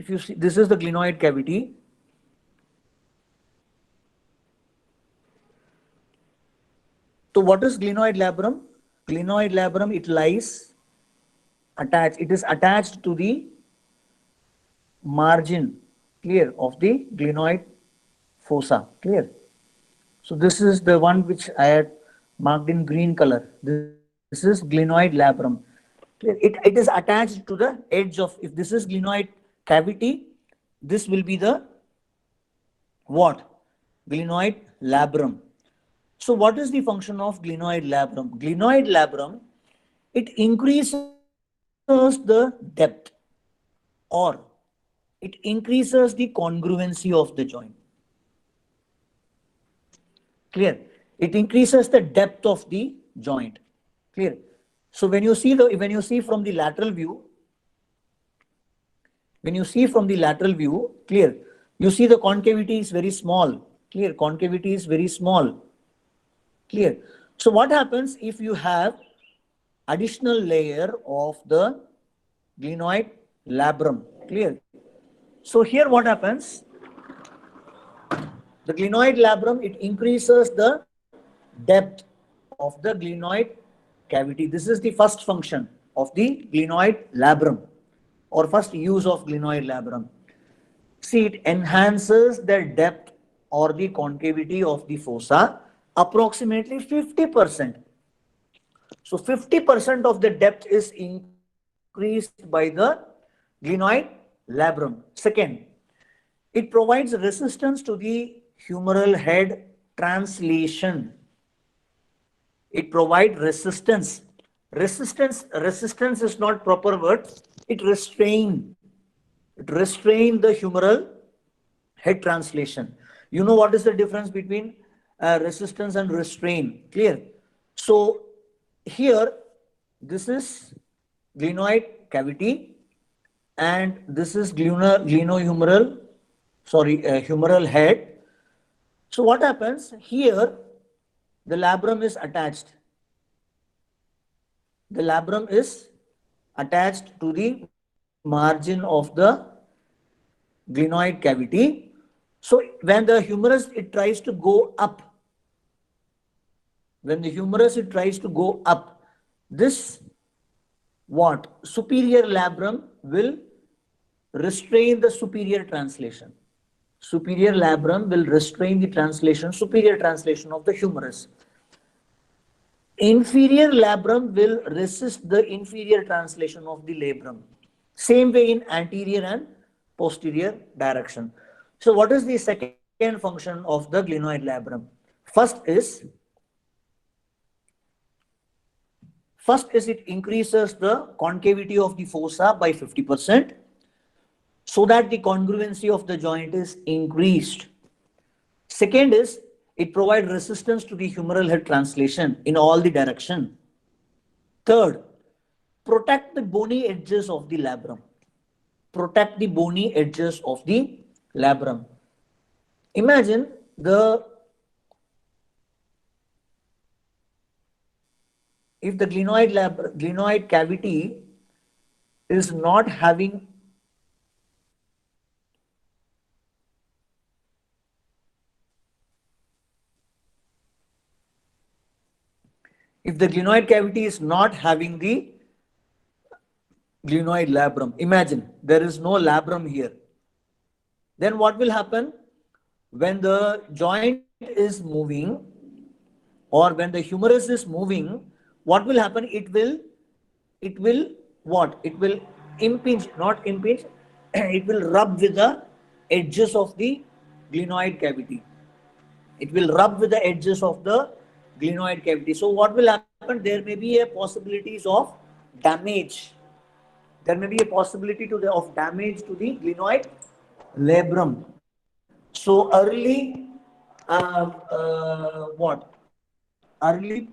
If you see, this is the glenoid cavity. So what is glenoid labrum? Glenoid labrum, it lies attached. It is attached to the margin, clear, of the glenoid fossa, clear. So this is the one which I had marked in green color. This is glenoid labrum. It is attached to the edge of, if this is glenoid cavity, this will be the what? Glenoid labrum. So what is the function of glenoid labrum? Glenoid labrum, it increases the depth, or it increases the congruency of the joint. Clear? It increases the depth of the joint. Clear? So when you see from the lateral view, clear, you see the concavity is very small. Clear? Concavity is very small. Clear? So what happens if you have additional layer of the glenoid labrum? Clear? So here what happens? The glenoid labrum, it increases the depth of the glenoid cavity. This is the first function of the glenoid labrum, or first use of glenoid labrum. See, it enhances the depth or the concavity of the fossa approximately 50%. So 50% of the depth is increased by the glenoid labrum. Second, it provides resistance to the humeral head translation. It provides resistance. Resistance is not proper word. It restrain the humeral head translation. You know what is the difference between resistance and restrain? Clear? So here, this is glenoid cavity, and this is glenohumeral, humeral head. So what happens here? The labrum is attached. The labrum is attached to the margin of the glenoid cavity. So when the humerus, it tries to go up, this what? Superior labrum will restrain the superior translation. Superior labrum will restrain the translation, superior translation of the humerus. Inferior labrum will resist the inferior translation of the labrum. Same way in anterior and posterior direction. So what is the second function of the glenoid labrum? First is it increases the concavity of the fossa by 50%, so that the congruency of the joint is increased. Second is it provides resistance to the humeral head translation in all the direction. Third, protect the bony edges of the labrum. Protect the bony edges of the labrum. Imagine if the glenoid cavity is not having the glenoid labrum, imagine there is no labrum here, then what will happen? When the joint is moving, or when the humerus is moving, what will happen? It will what? It will impinge, not impinge, it will rub with the edges of the glenoid cavity. It will rub with the edges of the glenoid cavity. So what will happen? There may be a possibilities of damage. There may be a possibility of damage to the glenoid labrum. So early degeneration.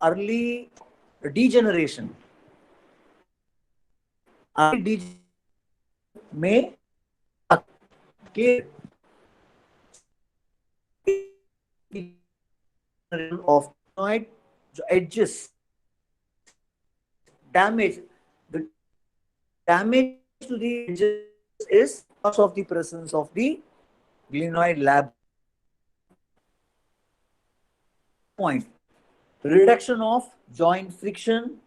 Early degeneration may clear. Of glenoid edges, damage. The damage will to the edges is because of the presence of the glenoid labrum. Point. Reduction of joint friction.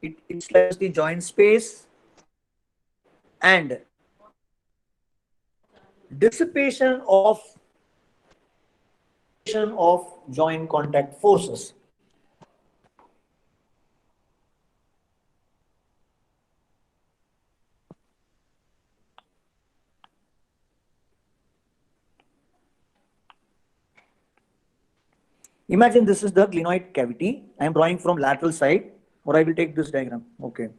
It slides the joint space and dissipation of joint contact forces. Imagine this is the glenoid cavity. I am drawing from lateral side, or I will take this diagram. Okay.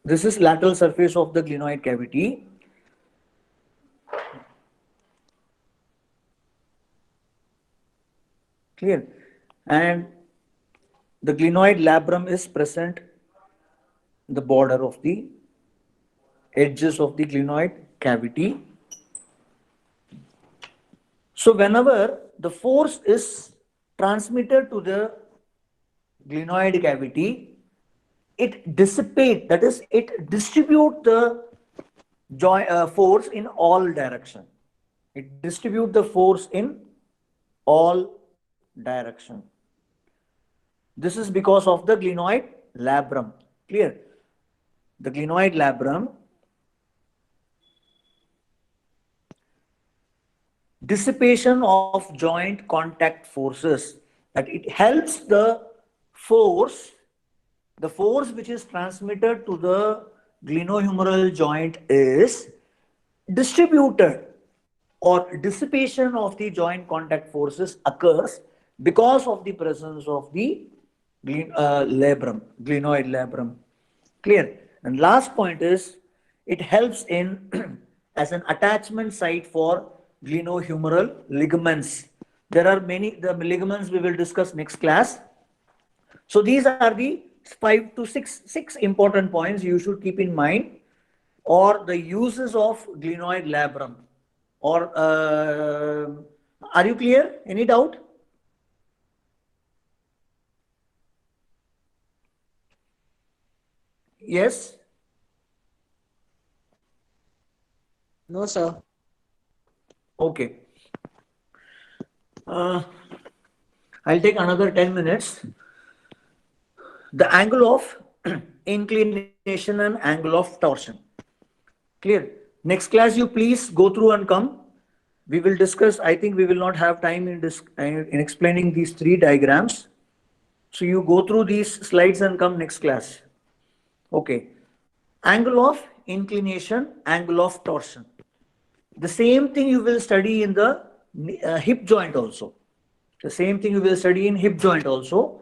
This is lateral surface of the glenoid cavity. Clear? And the glenoid labrum is present in the border of the edges of the glenoid cavity. So whenever the force is transmitted to the glenoid cavity, it dissipates, that is, it distributes the force in all direction. It distributes the force in all direction. This is because of the glenoid labrum. Clear? The glenoid labrum dissipation of joint contact forces, that it helps the force which is transmitted to the glenohumeral joint is distributed, or dissipation of the joint contact forces occurs because of the presence of the labrum, glenoid labrum. Clear? And last point is, it helps in as an attachment site for glenohumeral ligaments. There are many, the ligaments we will discuss next class. So these are the 5 to 6 important points you should keep in mind, or the uses of glenoid labrum. Or are you clear? Any doubt? Yes? No, sir. Okay. I'll take another 10 minutes. The angle of inclination and angle of torsion. Clear? Next class, you please go through and come. We will discuss. I think we will not have time in explaining these 3 diagrams. So you go through these slides and come next class. Okay. Angle of inclination, angle of torsion. The same thing you will study in the hip joint also. The same thing you will study in hip joint also.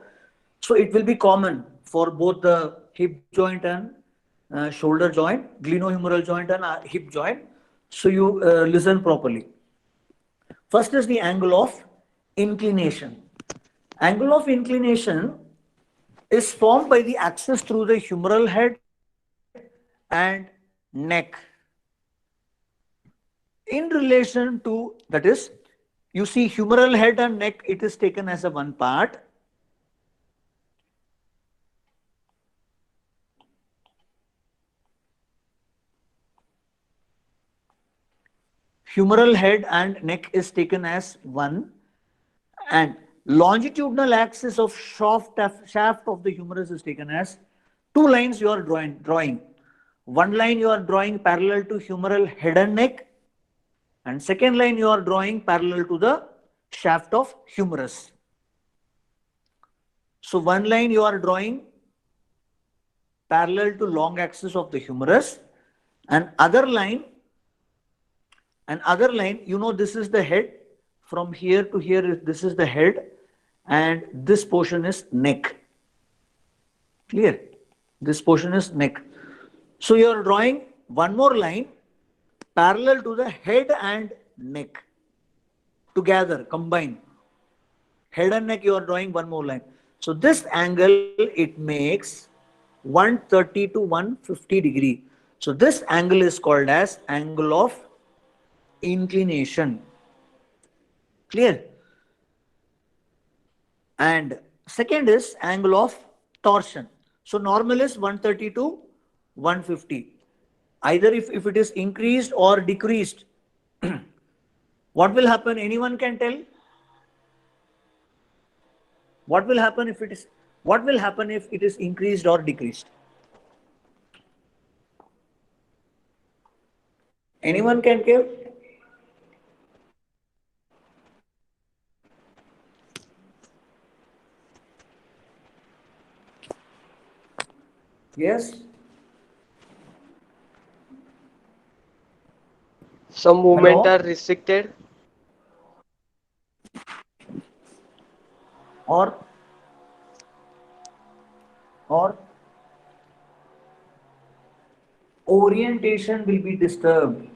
So it will be common for both the hip joint and shoulder joint, glenohumeral joint and hip joint. So you listen properly. First is the angle of inclination. Angle of inclination is formed by the axis through the humeral head and neck. In relation to, that is, you see humeral head and neck, it is taken as a one part. Humeral head and neck is taken as one, and longitudinal axis of shaft of the humerus is taken as 2 lines you are drawing. One line you are drawing parallel to humeral head and neck, and second line you are drawing parallel to the shaft of humerus. So one line you are drawing parallel to long axis of the humerus, and other line, you know, this is the head. From here to here, this is the head, and this portion is neck. Clear? This portion is neck. So you are drawing one more line parallel to the head and neck. Together, combined. Head and neck, you are drawing one more line. So this angle, it makes 130 to 150 degree. So this angle is called as angle of inclination. Clear? And second is angle of torsion. So normal is 130 to 150. Either if it is increased or decreased, what will happen? Anyone can tell? What will happen if it is, what will happen if it is increased or decreased? Anyone can give? Yes? Some movement are Hello? restricted. Or or orientation will be disturbed.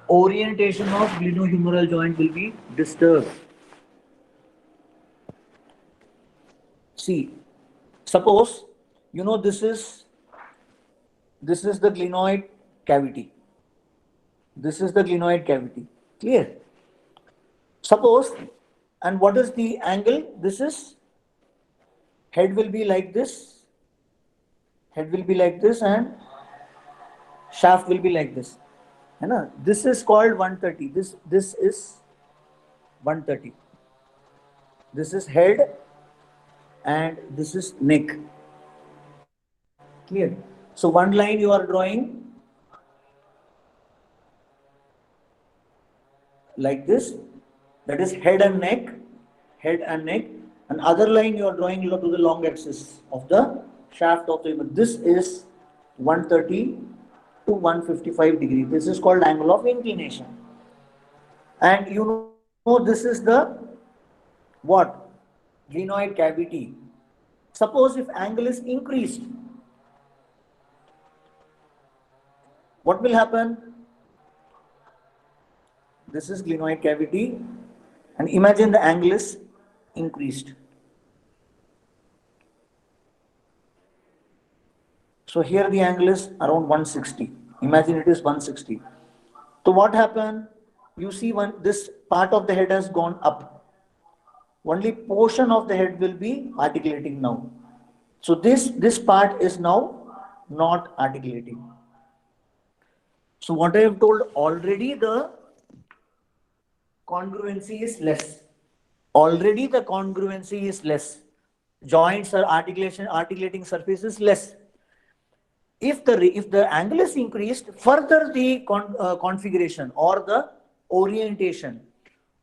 Orientation of glenohumeral joint will be disturbed. See, suppose you know this is the glenoid cavity. This is the glenoid cavity. Clear? Suppose, and what is the angle? This is, head will be like this, head will be like this, and shaft will be like this. है ना? This is called 130. This is 130. This is head and this is neck. Clear? So one line you are drawing like this, that is head and neck, head and neck. And other line you are drawing to the long axis of the shaft of the human. This is 130 to 155 degree. This is called angle of inclination. And you know this is the what? Glenoid cavity. Suppose if angle is increased, what will happen? This is glenoid cavity, and imagine the angle is increased. So here the angle is around 160. Imagine it is 160. So what happened? You see this part of the head has gone up. Only portion of the head will be articulating now. So this part is now not articulating. So what I have told already, the congruency is less. Already the congruency is less. Joints or articulating surface is less. If the angle is increased, further the configuration or the orientation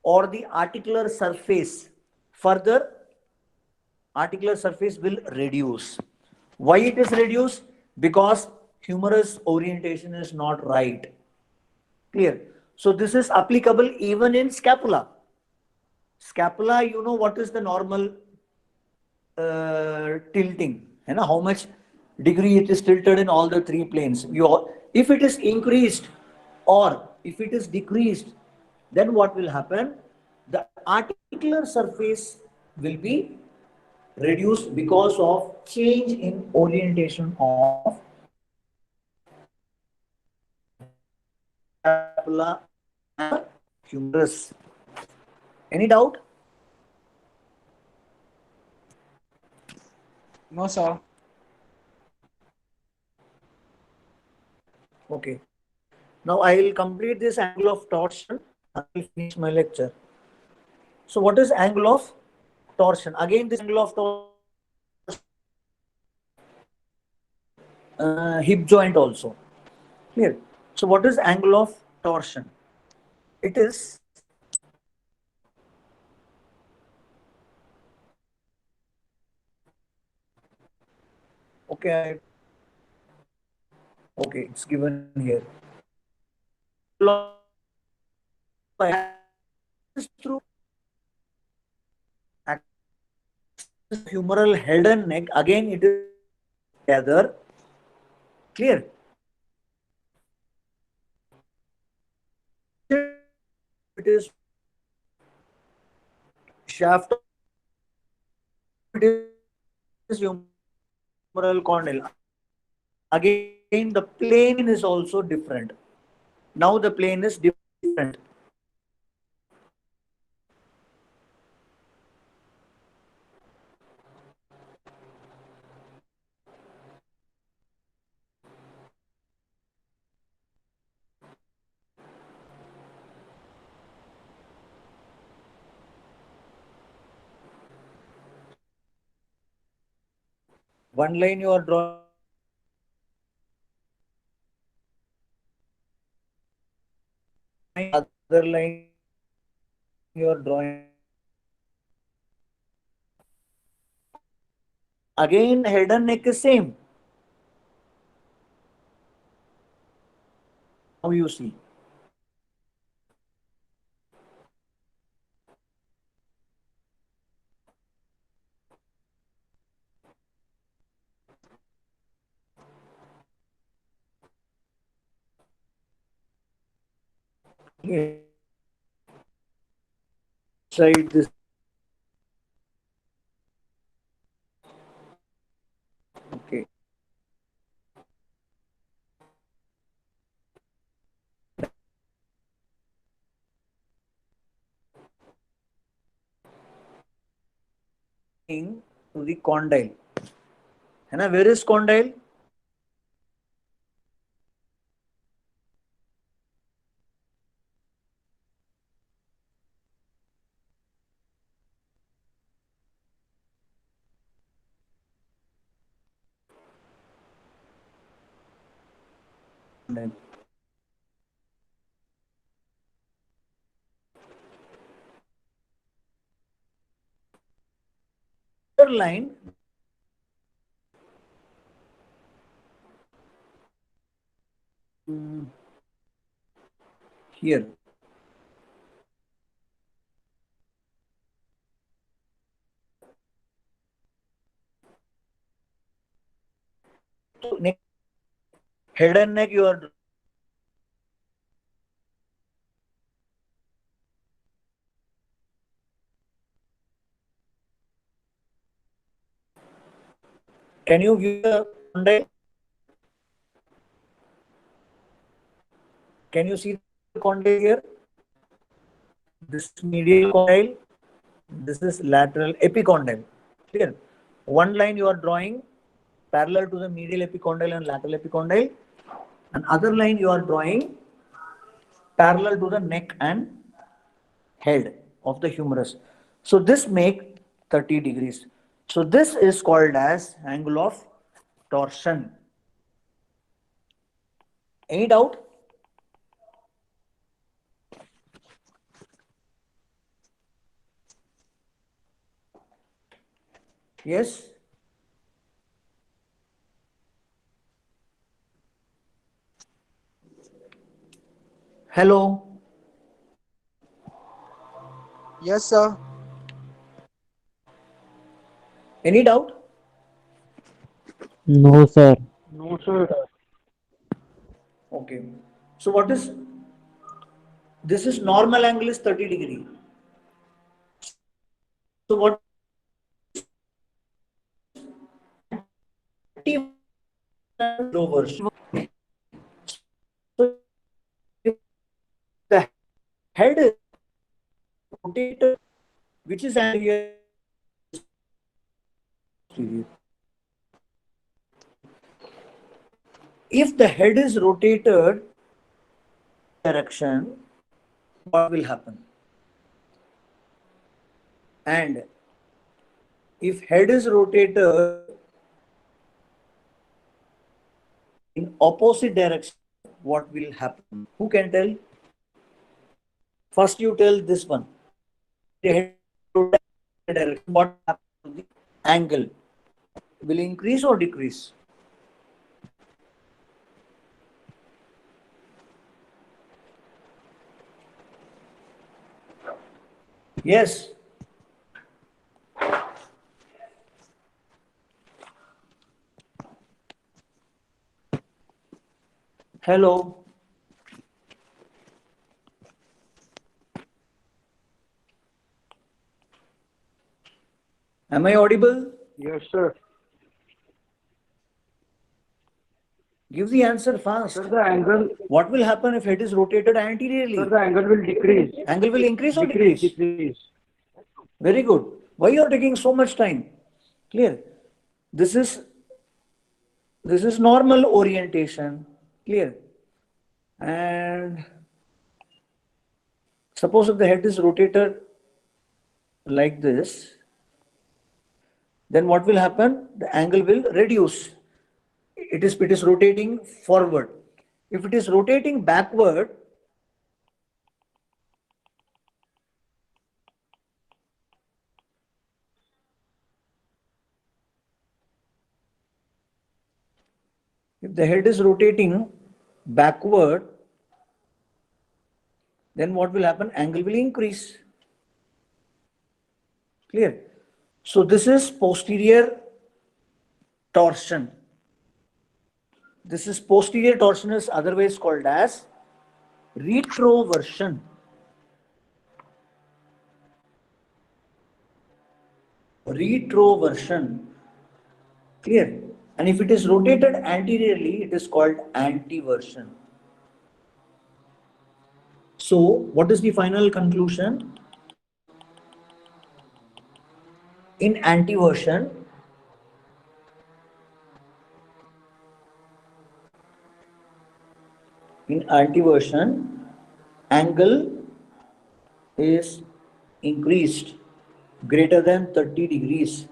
or the articular surface, further articular surface will reduce. Why it is reduced? Because humerus orientation is not right. Clear? So this is applicable even in scapula. Scapula, you know what is the normal tilting, you know how much degree it is tilted in all the three planes. If it is increased or if it is decreased, then what will happen? The articular surface will be reduced because of change in orientation of scapula and humerus. Any doubt? No, sir. Okay. Now I will complete this angle of torsion. I will finish my lecture. So what is angle of torsion? Again, this angle of torsion, hip joint also. Clear? So what is angle of torsion? It is okay. Okay, it's given here. Through humeral head and neck. Again, it is together. Clear? It is shaft. It is humeral condyle. Again, the plane is also different. Now the plane is different. One line you are drawing, other line you are drawing. Again, head and neck is same. Now you see. Here, side this. Okay. To the condyle. है ना? Where is condyle? Line here. Neck, head and neck you are. Can you view the condyle? Can you see the condyle here? This is medial condyle. This is lateral epicondyle. Clear? One line you are drawing parallel to the medial epicondyle and lateral epicondyle. Another line you are drawing parallel to the neck and head of the humerus. So this make 30 degrees. So this is called as angle of torsion. Any doubt? Yes? Hello? Yes, sir. Any doubt? No, sir. No, sir. Okay. So what is this is normal angle is 30 degree. So what over. So if the head is rotated, which is anterior. If the head is rotated direction, what will happen? And if head is rotated in opposite direction, what will happen? Who can tell? First you tell this one. The head rotated direction, what happens to the angle? Will increase or decrease? Yes. Hello. Am I audible? Yes, sir. Give the answer fast. Sir, the angle. What will happen if head is rotated anteriorly? Sir, the angle will decrease. Angle will increase or decrease? Decrease. Very good. Why you are taking so much time? Clear? This is normal orientation. Clear? And suppose if the head is rotated like this, then what will happen? The angle will reduce. It is rotating forward. If it is rotating backward, if the head is rotating backward, then what will happen? Angle will increase. Clear? So this is posterior torsion. This is posterior torsion, is otherwise called as retroversion. Retroversion. Clear? And if it is rotated anteriorly, it is called antiversion. So, what is the final conclusion? In antiversion, angle is increased greater than 30 degrees.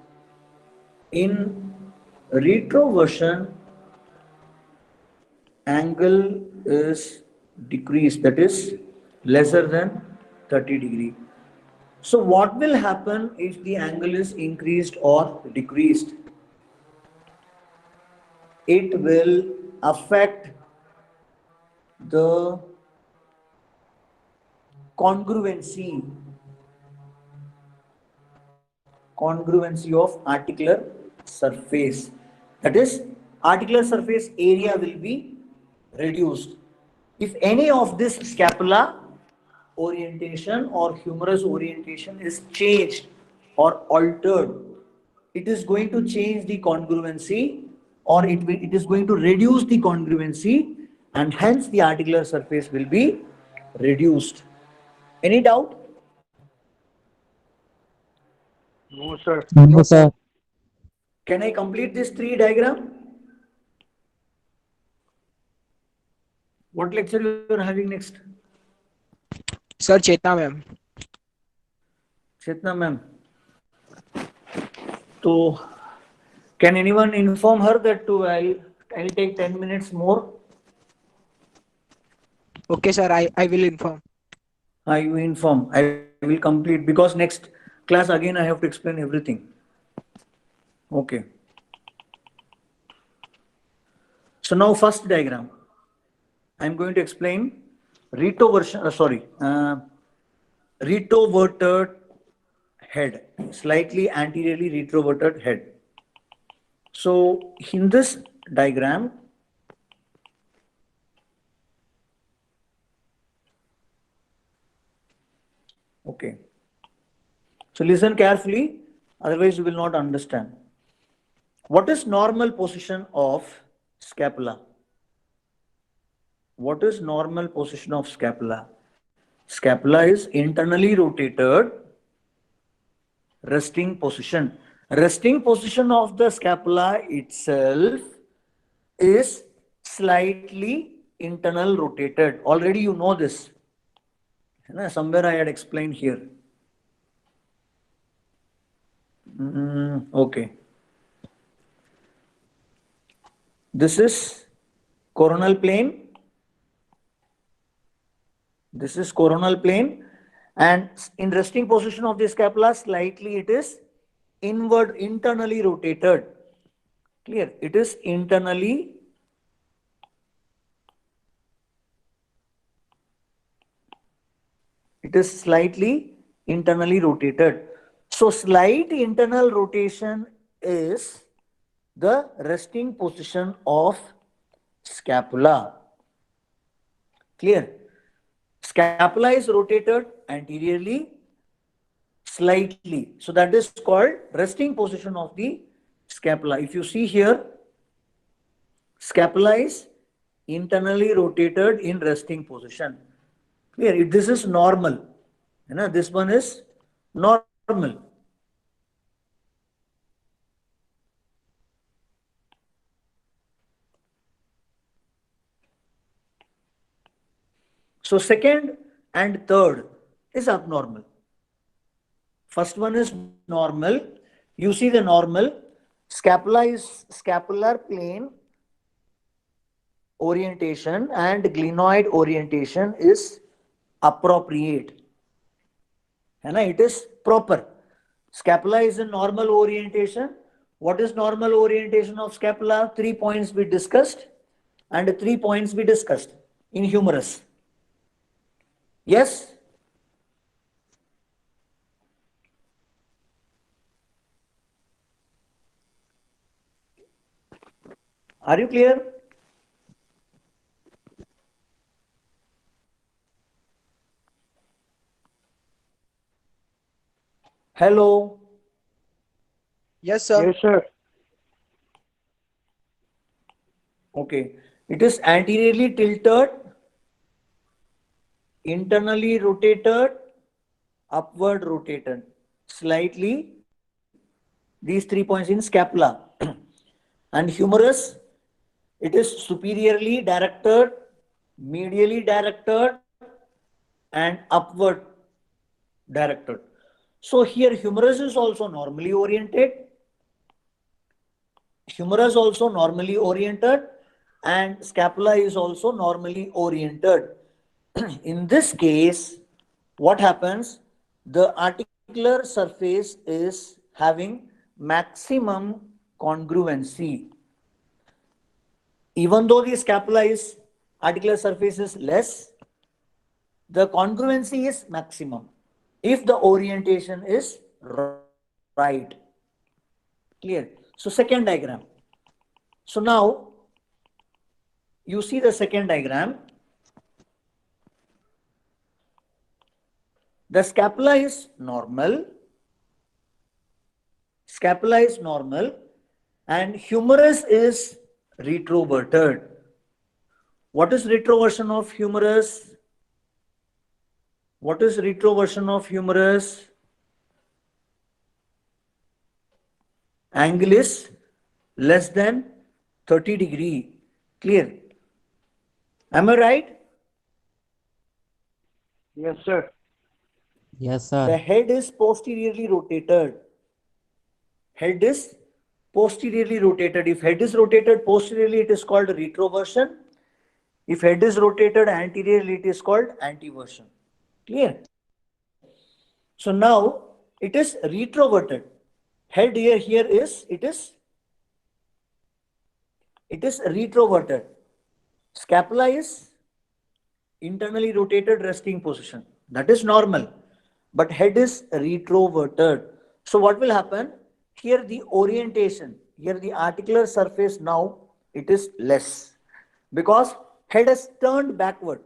In retroversion, angle is decreased, that is lesser than 30 degree. So what will happen if the angle is increased or decreased? It will affect the congruency of articular surface. That is, articular surface area will be reduced. If any of this scapula orientation or humerus orientation is changed or altered, it is going to change the congruency, or it is going to reduce the congruency, and hence the articular surface will be reduced. Any doubt? No, sir. No, sir. Can I complete this 3 diagram? What lecture you are having next? Sir, Chetna ma'am. Chetna ma'am. So, can anyone inform her that I'll take 10 minutes more? Okay, sir. I will inform. I will inform. I will complete, because next class again I have to explain everything. Okay. So now first diagram. I am going to explain retroverted head, slightly anteriorly retroverted head. So in this diagram, okay. So listen carefully, otherwise you will not understand. What is normal position of scapula? What is normal position of scapula? Scapula is internally rotated, resting position. Resting position of the scapula itself is slightly internal rotated. Already you know this. Somewhere I had explained here. Okay. This is coronal plane. This is coronal plane, and in resting position of the scapula, slightly it is internally rotated. Clear? It is internally slightly internally rotated. So slight internal rotation is the resting position of scapula. Clear? Scapula is rotated anteriorly slightly. So that is called resting position of the scapula. If you see here, scapula is internally rotated in resting position. Clear? This is normal. This one is normal. So second and third is abnormal. First one is normal, You see the normal. Scapula is scapular plane orientation and glenoid orientation is appropriate. It is proper. Scapula is in normal orientation. What is normal orientation of scapula? 3 points we discussed and 3 points we discussed in humerus. Yes? Are you clear? Hello? Yes, sir. Yes, sir. Okay. It is anteriorly tilted, internally rotated, upward rotated. Slightly. These 3 points in scapula. And humerus, it is superiorly directed, medially directed, and upward directed. So here humerus is also normally oriented. Humerus also normally oriented and scapula is also normally oriented. In this case, what happens? The articular surface is having maximum congruency. Even though the scapula is articular surface is less, the congruency is maximum if the orientation is right. Clear? So second diagram. So now you see the second diagram. The scapula is normal. Scapula is normal and humerus is retroverted. What is retroversion of humerus? What is retroversion of humerus? Angle is less than 30 degree. Clear? Am I right? Yes, sir. Yes, The sir. head is posteriorly rotated. Head is posteriorly rotated. If head is rotated posteriorly, it is called retroversion. If head is rotated anteriorly, it is called antiversion. Clear? So now it is retroverted. Head here is it is retroverted. Scapula is internally rotated resting position. That is normal. But head is retroverted. So what will happen? Here the orientation, here the articular surface now it is less because head has turned backward.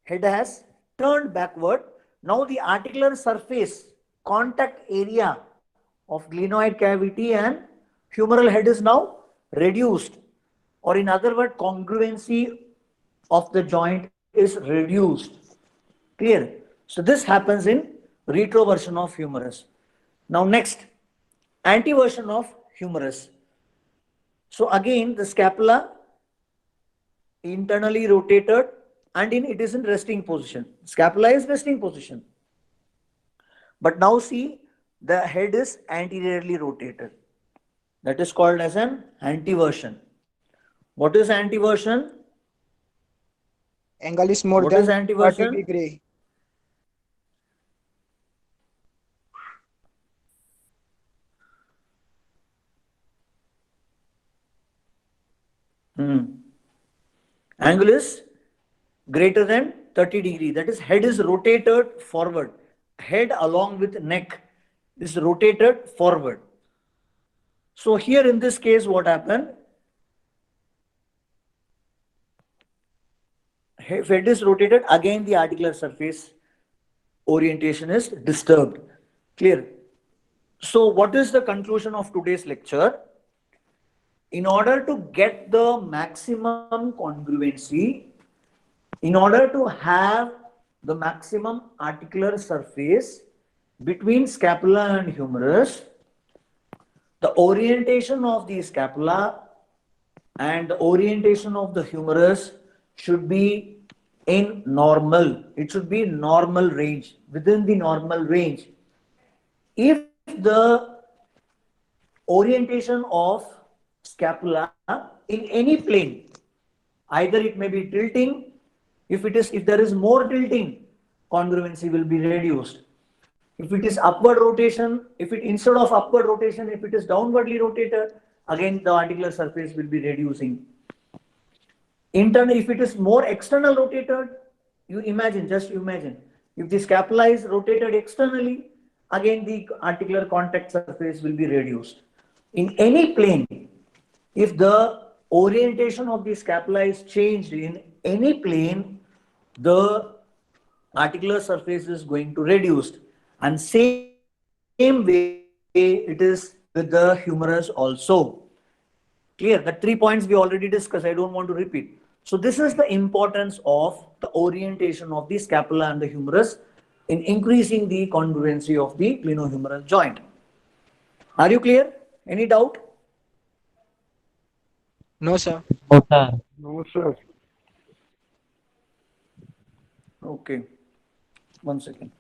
Head has turned backward. Now the articular surface contact area of glenoid cavity and humeral head is now reduced, or in other words congruency of the joint is reduced. Clear? So this happens in retroversion of humerus. Now next, antiversion of humerus. So again the scapula internally rotated and it is in resting position. Scapula is resting position. But now see the head is anteriorly rotated. That is called as an antiversion. What is antiversion? Angle is more What than is 30 antiversion? degree. Angle is greater than 30 degree. That is head is rotated forward. Head along with neck is rotated forward. So here in this case what happened? If head is rotated, again the articular surface orientation is disturbed. Clear? So what is the conclusion of today's lecture? In order to get the maximum congruency, in order to have the maximum articular surface between scapula and humerus, the orientation of the scapula and the orientation of the humerus should be in normal. It should be normal range, within the normal range. If the orientation of scapula in any plane. Either it may be tilting. If there is more tilting, congruency will be reduced. If it is upward rotation, if it instead of upward rotation, if it is downwardly rotated, again the articular surface will be reducing. Internal, if it is more external rotated, just imagine, if the scapula is rotated externally, again the articular contact surface will be reduced. In any plane, if the orientation of the scapula is changed in any plane, the articular surface is going to reduce. And same way it is with the humerus also. Clear? The 3 points we already discussed. I don't want to repeat. So this is the importance of the orientation of the scapula and the humerus in increasing the congruency of the glenohumeral joint. Are you clear? Any doubt? No, sir. Okay. No, sir. Okay. 1 second.